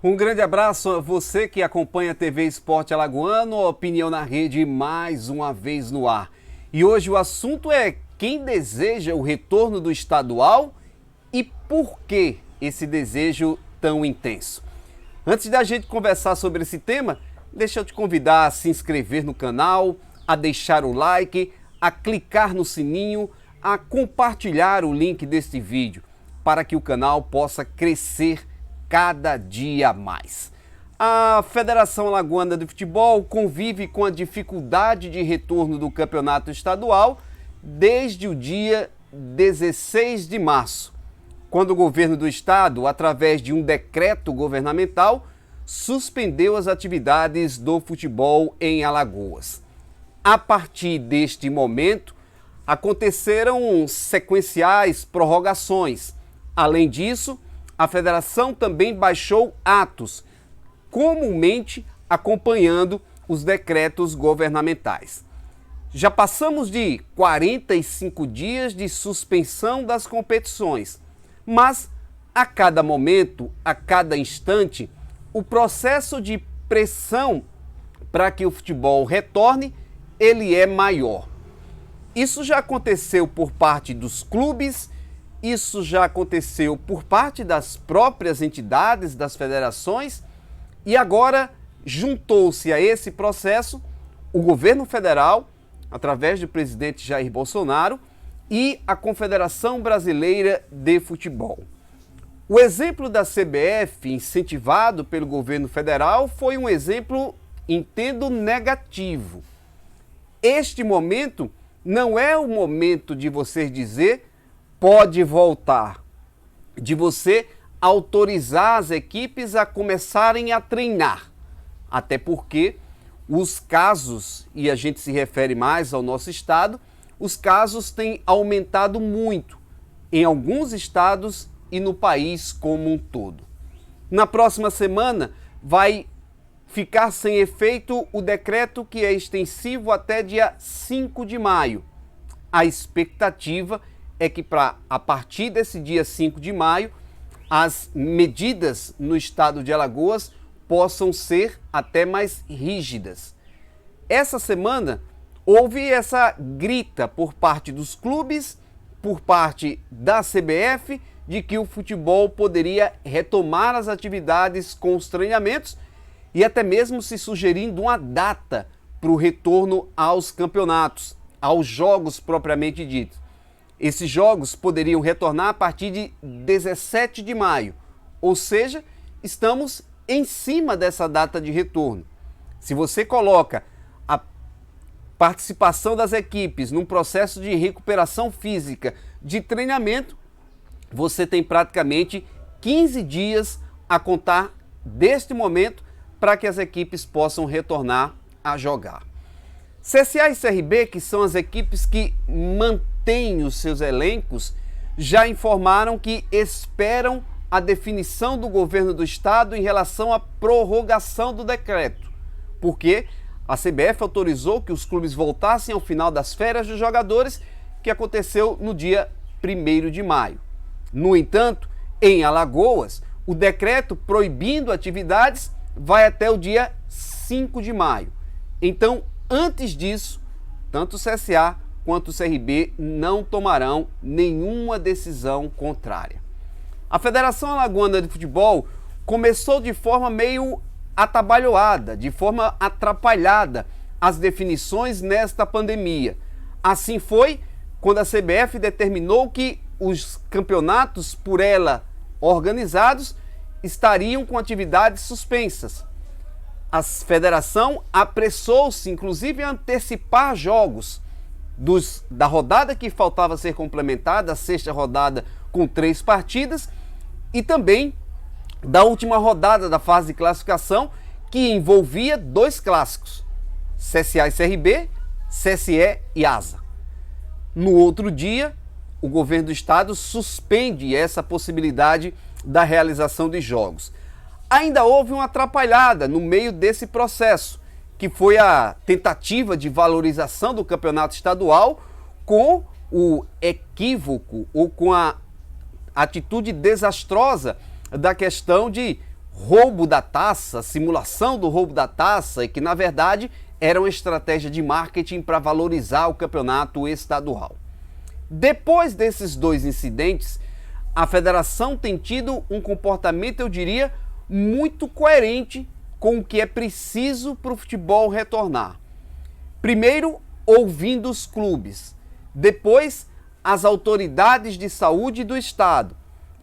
Um grande abraço a você que acompanha a TV Esporte Alagoano, Opinião na Rede, mais uma vez no ar. E hoje o assunto é quem deseja o retorno do estadual e por que esse desejo tão intenso. Antes da gente conversar sobre esse tema, deixa eu te convidar a se inscrever no canal, a deixar o like, a clicar no sininho, a compartilhar o link deste vídeo, para que o canal possa crescer cada dia mais. A Federação Alagoana de Futebol convive com a dificuldade de retorno do campeonato estadual desde o dia 16 de março, quando o governo do estado, através de um decreto governamental, suspendeu as atividades do futebol em Alagoas. A partir deste momento, aconteceram sequenciais prorrogações. Além disso, a federação também baixou atos, comumente acompanhando os decretos governamentais. Já passamos de 45 dias de suspensão das competições, mas a cada momento, a cada instante, o processo de pressão para que o futebol retorne, ele é maior. Isso já aconteceu por parte dos clubes, isso já aconteceu por parte das próprias entidades, das federações, e agora juntou-se a esse processo o governo federal, através do presidente Jair Bolsonaro, e a Confederação Brasileira de Futebol. O exemplo da CBF, incentivado pelo governo federal, foi um exemplo, entendo, negativo. Este momento não é o momento de você dizer pode voltar, de você autorizar as equipes a começarem a treinar. Até porque os casos, e a gente se refere mais ao nosso estado, os casos têm aumentado muito em alguns estados e no país como um todo. Na próxima semana vai ficar sem efeito o decreto que é extensivo até dia 5 de maio. A expectativa é que a partir desse dia 5 de maio, as medidas no estado de Alagoas possam ser até mais rígidas. Essa semana houve essa grita por parte dos clubes, por parte da CBF, de que o futebol poderia retomar as atividades com os treinamentos e até mesmo se sugerindo uma data para o retorno aos campeonatos, aos jogos propriamente ditos. Esses jogos poderiam retornar a partir de 17 de maio, ou seja, estamos em cima dessa data de retorno. Se você coloca a participação das equipes num processo de recuperação física, de treinamento, você tem praticamente 15 dias a contar deste momento para que as equipes possam retornar a jogar. CSA e CRB, que são as equipes que mantêm os seus elencos, já informaram que esperam a definição do governo do estado em relação à prorrogação do decreto, porque a CBF autorizou que os clubes voltassem ao final das férias dos jogadores, que aconteceu no dia 1º de maio. No entanto, em Alagoas, o decreto proibindo atividades vai até o dia 5 de maio. Então, antes disso, tanto o CSA quanto o CRB não tomarão nenhuma decisão contrária. A Federação Alagoana de Futebol começou de forma meio atabalhoada, de forma atrapalhada as definições nesta pandemia. Assim foi quando a CBF determinou que os campeonatos por ela organizados estariam com atividades suspensas. A federação apressou-se, inclusive, a antecipar jogos da rodada que faltava ser complementada, a 6ª rodada com 3 partidas, e também da última rodada da fase de classificação, que envolvia 2 clássicos, CSA e CRB, CSE e ASA. No outro dia, o governo do estado suspende essa possibilidade da realização de jogos. Ainda houve uma atrapalhada no meio desse processo, que foi a tentativa de valorização do campeonato estadual com o equívoco ou com a atitude desastrosa da questão de roubo da taça, simulação do roubo da taça, e que na verdade era uma estratégia de marketing para valorizar o campeonato estadual. Depois desses dois incidentes, a federação tem tido um comportamento, eu diria, muito coerente com o que é preciso para o futebol retornar. Primeiro, ouvindo os clubes, depois as autoridades de saúde do estado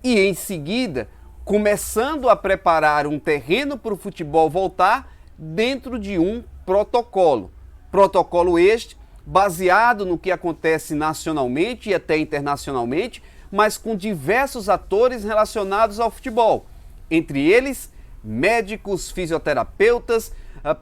e, em seguida, começando a preparar um terreno para o futebol voltar dentro de um protocolo. Protocolo este baseado no que acontece nacionalmente e até internacionalmente, mas com diversos atores relacionados ao futebol, entre eles médicos, fisioterapeutas,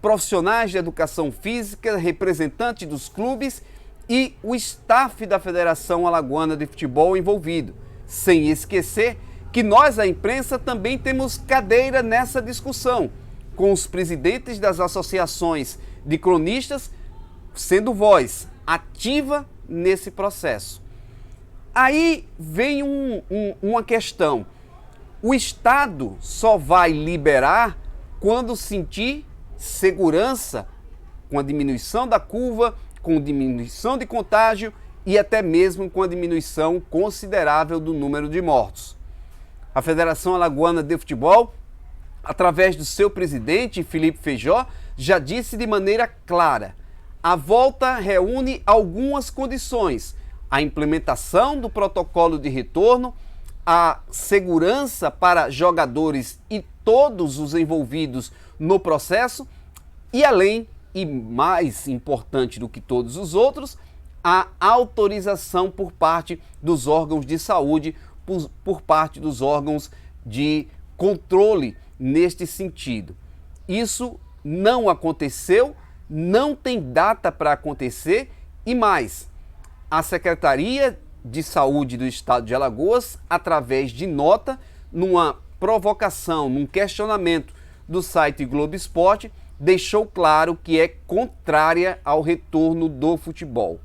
profissionais de educação física, representantes dos clubes e o staff da Federação Alagoana de Futebol envolvido. Sem esquecer que nós, a imprensa, também temos cadeira nessa discussão, com os presidentes das associações de cronistas sendo voz ativa nesse processo. Aí vem uma questão. O Estado só vai liberar quando sentir segurança, com a diminuição da curva, com diminuição de contágio e até mesmo com a diminuição considerável do número de mortos. A Federação Alagoana de Futebol, através do seu presidente, Felipe Feijó, já disse de maneira clara: a volta reúne algumas condições: a implementação do protocolo de retorno, a segurança para jogadores e todos os envolvidos no processo e, além e mais importante do que todos os outros, a autorização por parte dos órgãos de saúde, por parte dos órgãos de controle neste sentido. Isso não aconteceu, não tem data para acontecer e mais, a Secretaria de Saúde do Estado de Alagoas, através de nota, numa provocação, num questionamento do site Globo Esporte, deixou claro que é contrária ao retorno do futebol.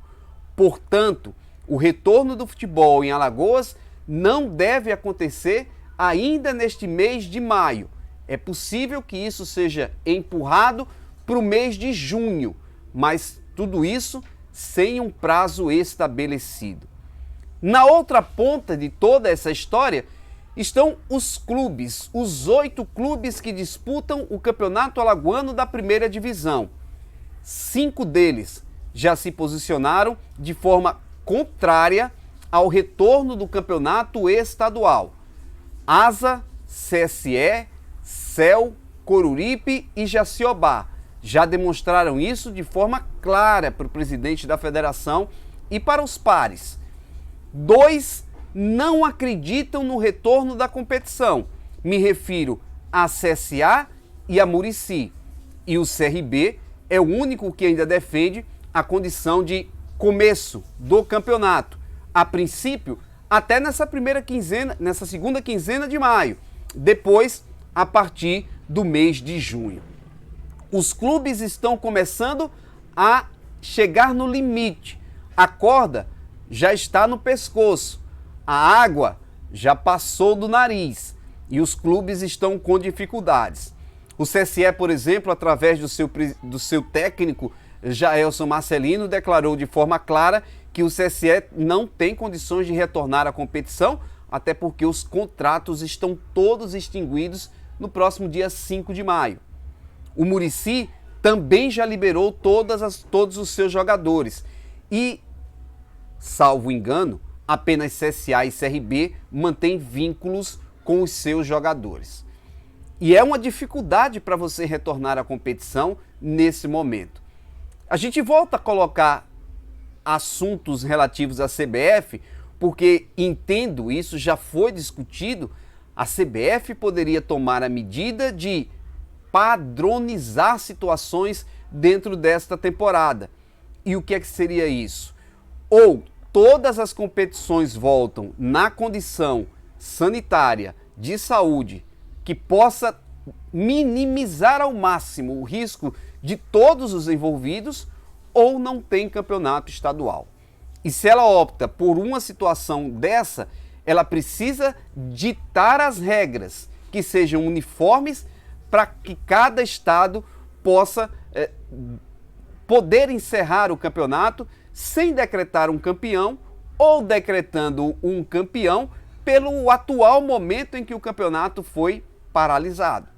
Portanto, o retorno do futebol em Alagoas não deve acontecer ainda neste mês de maio. É possível que isso seja empurrado para o mês de junho, mas tudo isso sem um prazo estabelecido. Na outra ponta de toda essa história estão os clubes, os 8 clubes que disputam o Campeonato Alagoano da Primeira Divisão. 5 deles já se posicionaram de forma contrária ao retorno do campeonato estadual. Asa, CSE, CEL, Coruripe e Jaciobá já demonstraram isso de forma clara para o presidente da federação e para os pares. 2 não acreditam no retorno da competição. Me refiro a CSA e a Murici. E o CRB é o único que ainda defende a condição de começo do campeonato. A princípio, até nessa segunda quinzena de maio. Depois, a partir do mês de junho. Os clubes estão começando a chegar no limite. A corda já está no pescoço. A água já passou do nariz e os clubes estão com dificuldades. O CSE, por exemplo, através do seu técnico, Jaelson Marcelino, declarou de forma clara que o CSE não tem condições de retornar à competição, até porque os contratos estão todos extinguidos no próximo dia 5 de maio. O Murici também já liberou todos os seus jogadores e, salvo engano, apenas CSA e CRB mantêm vínculos com os seus jogadores. E é uma dificuldade para você retornar à competição nesse momento. A gente volta a colocar assuntos relativos à CBF, porque entendo, isso já foi discutido, a CBF poderia tomar a medida de padronizar situações dentro desta temporada. E o que é que seria isso? Ou todas as competições voltam na condição sanitária, de saúde, que possa minimizar ao máximo o risco de todos os envolvidos, ou não tem campeonato estadual. E se ela opta por uma situação dessa, ela precisa ditar as regras que sejam uniformes para que cada estado possa poder encerrar o campeonato sem decretar um campeão ou decretando um campeão pelo atual momento em que o campeonato foi paralisado.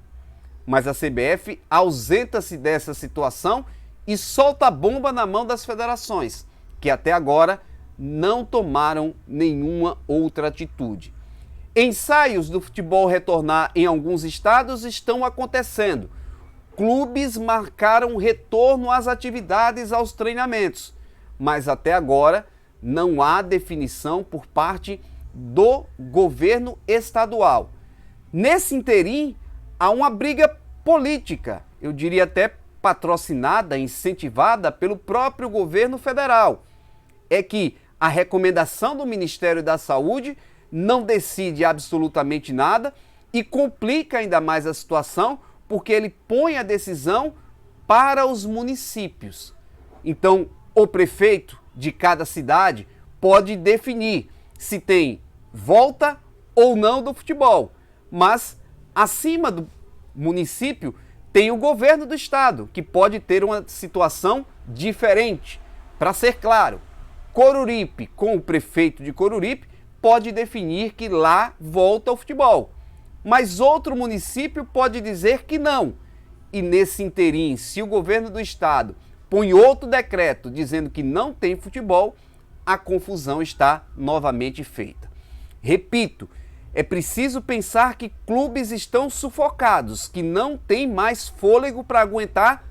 Mas a CBF ausenta-se dessa situação e solta a bomba na mão das federações, que até agora não tomaram nenhuma outra atitude. Ensaios do futebol retornar em alguns estados estão acontecendo. Clubes marcaram retorno às atividades, aos treinamentos, mas até agora não há definição por parte do governo estadual. Nesse interim, há uma briga política, eu diria até patrocinada, incentivada pelo próprio governo federal. É que a recomendação do Ministério da Saúde não decide absolutamente nada e complica ainda mais a situação, porque ele põe a decisão para os municípios. Então, o prefeito de cada cidade pode definir se tem volta ou não do futebol, mas acima do município tem o governo do estado, que pode ter uma situação diferente. Para ser claro, Coruripe, com o prefeito de Coruripe, pode definir que lá volta ao futebol, mas outro município pode dizer que não. E nesse interim, se o governo do estado põe outro decreto dizendo que não tem futebol, a confusão está novamente feita. Repito, é preciso pensar que clubes estão sufocados, que não têm mais fôlego para aguentar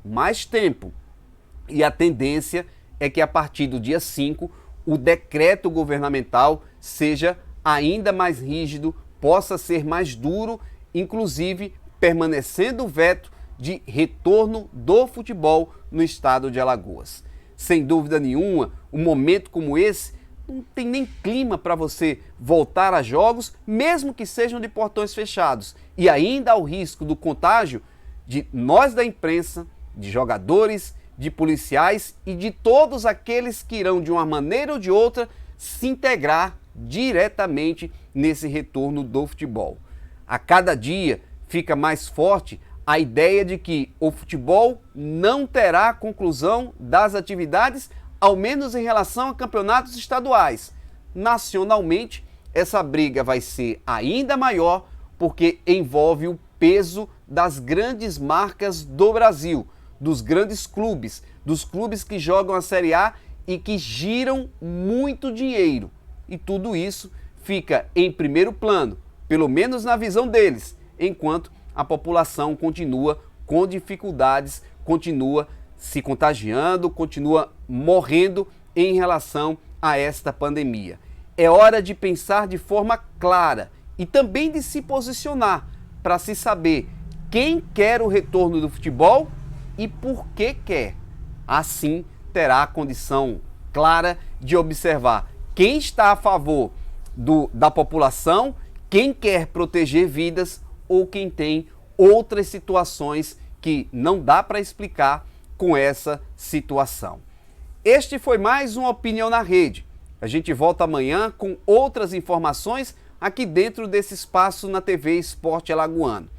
mais tempo. E a tendência é que a partir do dia 5, o decreto governamental seja ainda mais rígido, possa ser mais duro, inclusive permanecendo o veto de retorno do futebol no estado de Alagoas. Sem dúvida nenhuma, um momento como esse não tem nem clima para você voltar a jogos, mesmo que sejam de portões fechados. E ainda há o risco do contágio de nós da imprensa, de jogadores, de policiais e de todos aqueles que irão, de uma maneira ou de outra, se integrar diretamente nesse retorno do futebol. A cada dia fica mais forte a ideia de que o futebol não terá conclusão das atividades, ao menos em relação a campeonatos estaduais. Nacionalmente, essa briga vai ser ainda maior porque envolve o peso das grandes marcas do Brasil, dos grandes clubes, dos clubes que jogam a Série A e que giram muito dinheiro. E tudo isso fica em primeiro plano, pelo menos na visão deles, enquanto a população continua com dificuldades, continua se contagiando, continua morrendo em relação a esta pandemia. É hora de pensar de forma clara e também de se posicionar para se saber quem quer o retorno do futebol e por que quer. Assim, terá a condição clara de observar quem está a favor da população, quem quer proteger vidas ou quem tem outras situações que não dá para explicar com essa situação. Este foi mais uma Opinião na Rede. A gente volta amanhã com outras informações aqui dentro desse espaço na TV Esporte Alagoano.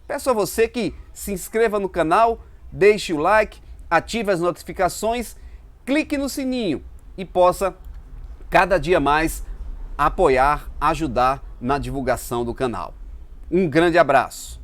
Peço a você que se inscreva no canal, deixe o like, ative as notificações, clique no sininho e possa cada dia mais apoiar, ajudar na divulgação do canal. Um grande abraço.